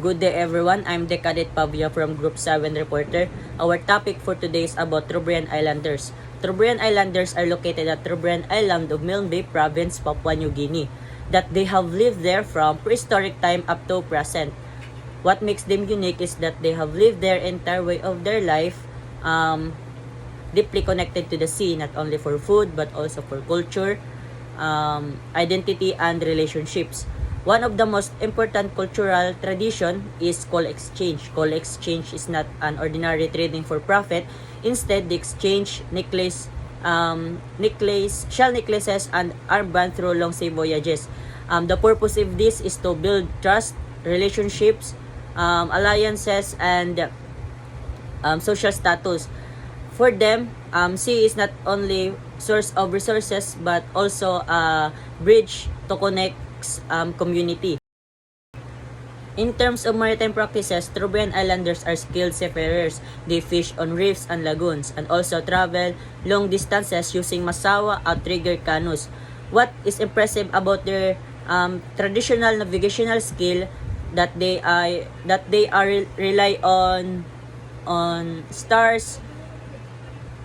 Good day everyone, I'm Decadet Pavia from Group 7 Reporter. Our topic for today is about Trobriand Islanders. Trobriand Islanders are located at Trobriand Island of Milne Bay Province, Papua New Guinea. That they have lived there from prehistoric time up to present. What makes them unique is that they have lived their entire way of their life deeply connected to the sea, not only for food but also for culture, identity, and relationships. One of the most important cultural tradition is coal exchange. Coal exchange is not an ordinary trading for profit. Instead, they exchange shell necklaces and armband through long sea voyages. The purpose of this is to build trust, relationships, alliances, and social status. For them, sea is not only source of resources but also a bridge to connect community. In terms of maritime practices, Trobriand Islanders are skilled seafarers. They fish on reefs and lagoons and also travel long distances using masawa outrigger canoes. What is impressive about their traditional navigational skill that they rely on stars,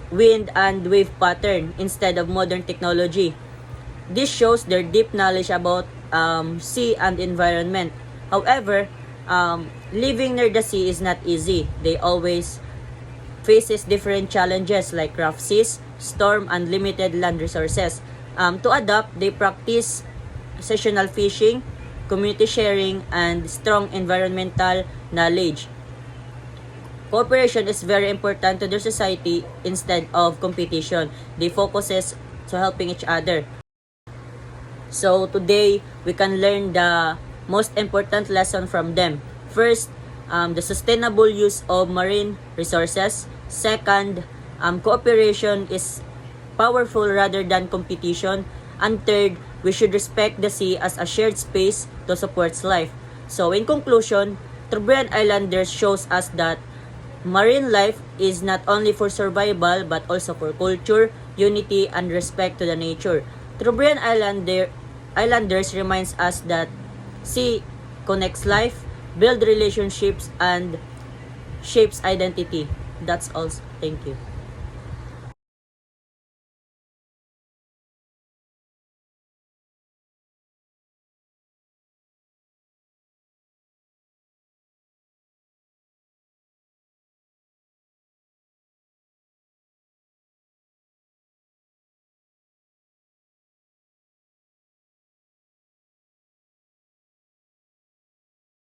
wind, and wave pattern instead of modern technology. This shows their deep knowledge about sea and environment. However, living near the sea is not easy. They always faces different challenges like rough seas, storm, and limited land resources. To adapt, they practice seasonal fishing, community sharing, and strong environmental knowledge. Cooperation is very important to their society instead of competition. They focuses to helping each other. So today, we can learn the most important lesson from them. First, the sustainable use of marine resources. Second, cooperation is powerful rather than competition. And third, we should respect the sea as a shared space to support life. So in conclusion, Trobriand Islanders shows us that marine life is not only for survival but also for culture, unity, and respect to the nature. Trobriand Islanders reminds us that sea connects life, build relationships, and shapes identity. That's all. Thank you.